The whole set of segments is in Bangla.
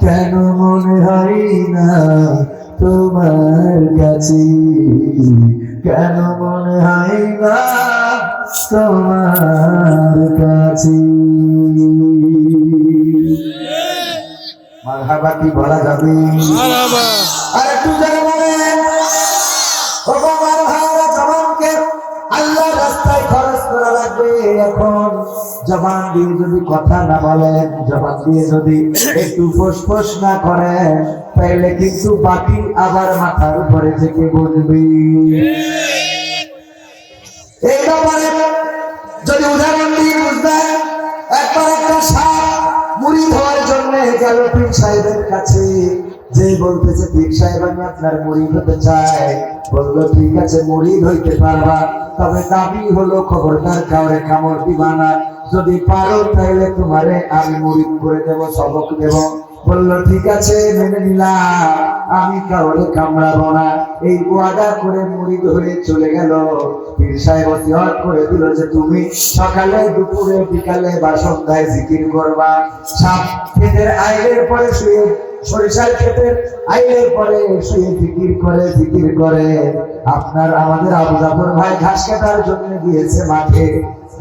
কেন মনে হয় না তোমার কাছে, কেন মনে হয় না তোমার কাছে। মারহাবা কি বলা যাবে? আর একটু জায়গা বলেন, ও বাবার ভাইরা, জবানকে আল্লাহর রাস্তায় খরচ করা লাগবে। এখন জবান দিয়ে যদি কথা না বলেন, জবান দিয়ে যদি একটু ফুসফুস না করেন, তাহলে কিন্তু বাকি আবার মাথার উপরে থেকে বলবে। এই ব্যাপারে যদি উদাহরণ দিয়ে বুঝবেন, একবার একটা সাপ মুড়ি ধোয়ার জন্য গেল পীর সাহেবের কাছে। যে বলতেছে, পীর সাহেব আমি আপনার মুড়ি হতে চাই। বললো ঠিক আছে, মুড়ি হইতে পারবা, তবে দাবি হলো খবরদার কাউরে কামড় দিবা না। যদি পারো তাহলে তোমারে আমি মুড়ি করে দেবো, সবক দেব। বললো ঠিক আছে, মেনে নিলাম, আমি কাউরে কামড়াবো না। এই ওয়াদা করে মুড়ি ধরে চলে গেল। পীর সাহেব ওসিয়ত করে দিল যে তুমি সকালে, দুপুরে, বিকালে বা সন্ধ্যায় জিকির করবা। সাপ ক্ষেতের আইলের পরে শুয়ে, সরিষার ক্ষেতের আইলের পরে শুয়ে জিকির করে। আপনার আমাদের আবু জাফর ভাই ঘাস কাটার জন্য গিয়েছে মাঠে।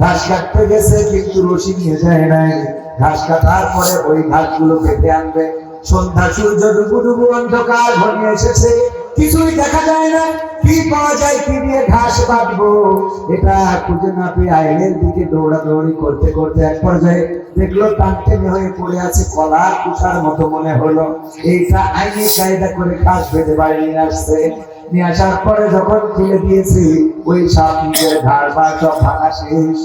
ঘাস কাটতে গেছে কিন্তু রশি নিয়ে যায় নাই। ঘাস কাটার পরে ওই ঘাসগুলো কেটে আনবে। সন্ধ্যা, সূর্য ডুবু ডুবু, অন্ধকার ঘনিয়ে এসেছে, কিছুই দেখা যায় না। কি পাওয়া যায়, কি দিয়ে ঘাস বাঁধবো, এটা খুঁজে না পেয়ে আইলের দিকে দৌড়াদৌড়ি করতে করতে এক পর্যায়ে দেখলো টানটেনে হয়ে পড়ে আছে কলা কুঠার মতো মনে হলো। এইটা আইনে কায়দা করে ঘাস বেঁধে বাড়ি নিয়ে আসছে। নিয়ে আসার পরে যখন তুলে দিয়েছি, ওই সাপ নিজের ঘাড় বা সব ভাঙা শেষ।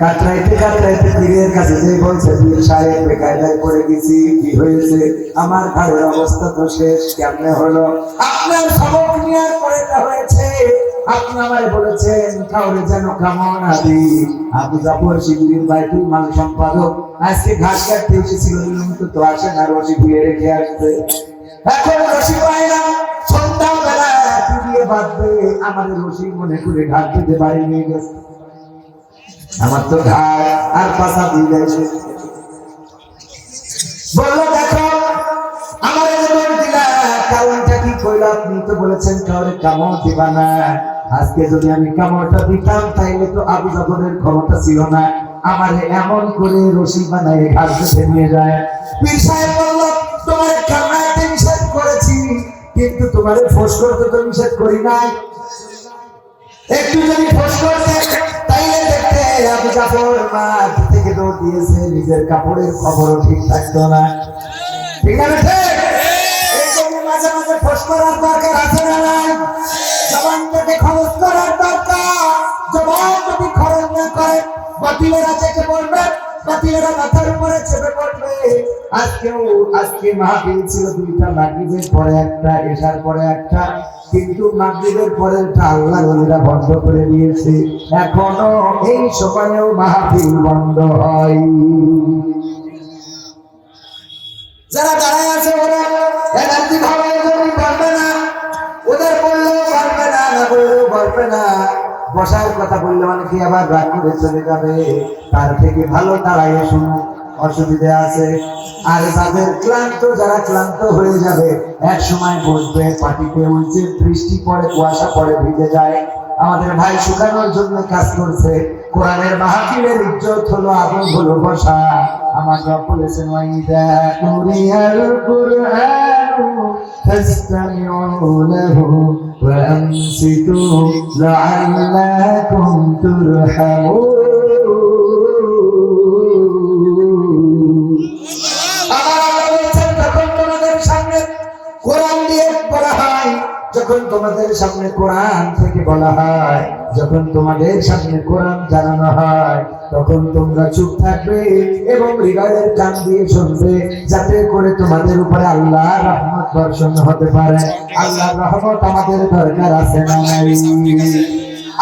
কাতরাইতে কাতরাইতে পীরের কাছে যে বলছে, পীর সাহেব বেকায়দায় পড়ে গেছি, কি হয়েছে? আমার ঘরের অবস্থা তো শেষ। কেমনে হলো? আপনার সবক নিয়ে পড়েটা হয়েছে। আপনি আমারে বলেছেন কাউরে যেন কামড় না দিই। আবু জাফর শিবিরের বাইতুল মাল সম্পাদক আজকে ঘাস কাটতে এসেছিল, তো আসে না, রশি দিয়ে রেখে আসবে। এখন রশি পায় না, সন্ধ্যাবেলা কি দিয়ে বাঁধবে? আমাদের রশি মনে করে ঘাট দিতে বাড়ি নিয়ে গেছে। আমার তো ঘাড় আর পাশা দিয়ে গেছে। বললো দেখো, আমার দিলা কারণটা কি কইল? আপনি তো বলেছেন কাউরে কামড় দিবা না। আজকে যদি আমি কামড়টা দিতাম, তাইলে তো আবু জাফরের ক্ষমতা ছিল না আমার এমন করে রশি বানায় ঘাট বেঁধে নিয়ে যায়। পীর সাহেব বলল, তোমার কামড়াতে নিষেধ করেছি, কিন্তু তোমার ফোঁস করতে তো নিষেধ করি নাই। একটু যদি ফোঁস করতে, তাইলে দেখতে আবু জাফর মাঠ থেকে দৌড় দিয়েছে, নিজের কাপড়ের খবরও ঠিক থাকতো না। ঠিক আছে, এই জন্য মাঝে মাঝে ফোঁস করার দরকার আছে না নাই? জবানটাকে খরচ করার দরকার। জবান যদি খরচ না করে, বাতিলেরা চেপে পড়বে, বাতিলেরা মাথার উপরে চেপে পড়বে। আজকে মাহফিল ছিল দুইটা, মাগরিবের পরে একটা, এশার পরে একটা, কিন্তু মাগরিবের পরে আল্লাহর ওলিরা বন্ধ করে দিয়েছে। এখনো এই সময়েও মাহফিল বন্ধ হয়। যারা দাঁড়ায় আছে ওরা এনার্জি ভাবে পারবে না, ওদের বললেও পারবে না, না বললেও পারবে না। বসার কথা বললে অনেকে আবার রাগ করে চলে যাবে। তার থেকে ভালো দাঁড়াইয়ে শুনো, অসুবিধা আছে। আর যাদের ক্লান্ত, যারা ক্লান্ত হয়ে যাবে, এক সময় বসবে পাটিতে, উঠছে, বৃষ্টি পড়ে, কুয়াশা পড়ে, ভিজে যায়। আমাদের ভাই শুকানোর জন্য কাজ করছে। কোরআনের মাহফিলের ইজ্জত হলো, আদব হলো বসা। আমার রব বলেছেন, ওয়াইদা কুরিয়াল কুরআনু ফাসতামিউ লাহু ওয়া আনসিতু লাআল্লাকুম তুরহামুন। যখন তোমাদের সামনে কোরআন থেকে বলা হয়, যখন তোমাদের সামনে কোরআন জানানো হয়, তখন তোমরা চুপ থাকবে এবং হৃদয়ের কান দিয়ে শুনবে, যাতে করে তোমাদের উপরে আল্লাহর রহমত বর্ষণ হতে পারে। আল্লাহর রহমত আমাদের দরকার আছে না নাই?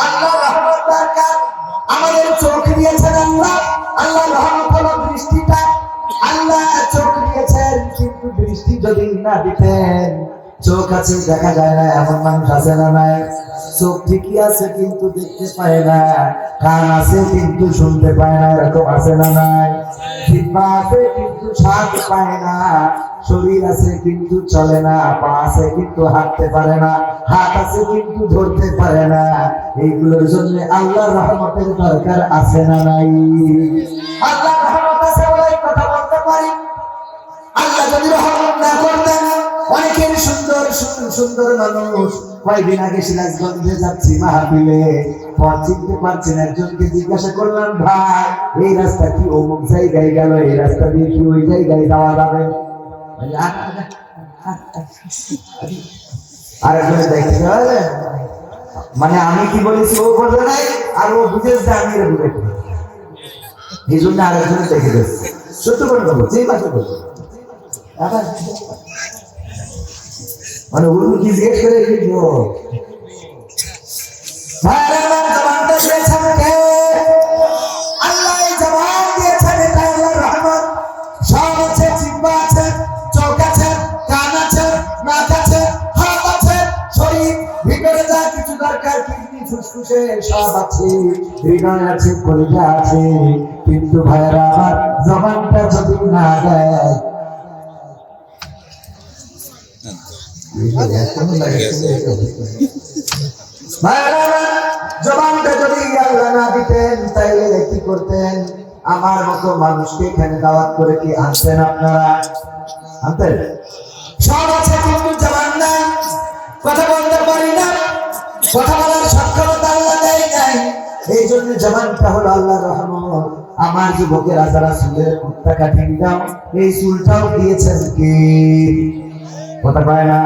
আল্লাহর রহমত দরকার। আমাদের চোখ দিয়েছেন আল্লাহ, আল্লাহর রহমত হলো দৃষ্টিটা। আল্লাহ চোখ দিয়েছেন, কিন্তু দৃষ্টি যদি না দিতেন, চোখ আছে দেখা যায় না এমন মানুষ আছে না নাই? চোখ ঠিকই আছে কিন্তু দেখতে পায় না, কান আছে কিন্তু শুনতে পায় না, এরকম আছে না নাই? জিহ্বা আছে কিন্তু স্বাদ পায় না, শরীর আছে কিন্তু চলে না, পা আছে কিন্তু হাঁটতে পারে না, হাত আছে কিন্তু ধরতে পারে না। এইগুলোর জন্য আল্লাহর রহমতের দরকার আছে না নাই? আল্লাহর রহমত আছে বলে কথা বলতে পারি। আল্লাহ যদি রহমত না করতেন, অনেকের সুন্দর সুন্দর সুন্দর মানুষ। কয়েকদিন আগে সিরাজগঞ্জে যাচ্ছি মাহফিলে, পথ চিনতে পারছেন, একজনকে জিজ্ঞাসা করলাম, ভাই এই রাস্তা কি অমুক জায়গায় গেল, এই রাস্তা দিয়ে কি ওই জায়গায় যাওয়া যাবে? আরেকজনে দেখতে পারে, মানে আমি কি বলেছি ও বলে নাই, আর ও বুঝেছে আমি এর বুঝে, এই জন্য আরেকজনে দেখে দিচ্ছে। সত্য করে বলবো, যে পাশে বলবো মানে উর্দু কি জিজ্ঞেস করে লিখবো। জবানটা দিয়েছেন কে? আল্লাহ এই জবান দিয়েছেন, এটা আল্লাহর রহমত। সব আছে, জিহ্বা আছে, চোখ আছে, কান আছে, নাক আছে, হাত আছে, শরীর ভিতরে যা কিছু দরকার, কিডনি ফুসফুসে সব আছে, হৃদয় আছে, কলিজা আছে। কিন্তু ভাইরা আমার জবানটা যদি না দেয়, জবানটা যদি আল্লাহ না দিতেন, তাইলে কি করতেন? আমার মতো মানুষকে এখানে দাওয়াত করে কি আনতেন আপনারা? আনতেন? সব আছে কিন্তু জবান নাই, কথা বলতে পারি না, কথা বলার সক্ষমতা আল্লাহ দেয় নাই। এই জন্য জবানটা হলো আল্লাহর রহমত। আমার যুবকেরা যারা চুলের মুক্তা কাটিয়ে দাও, এই চুলটাও দিয়েছেন কি? কথা পায় না।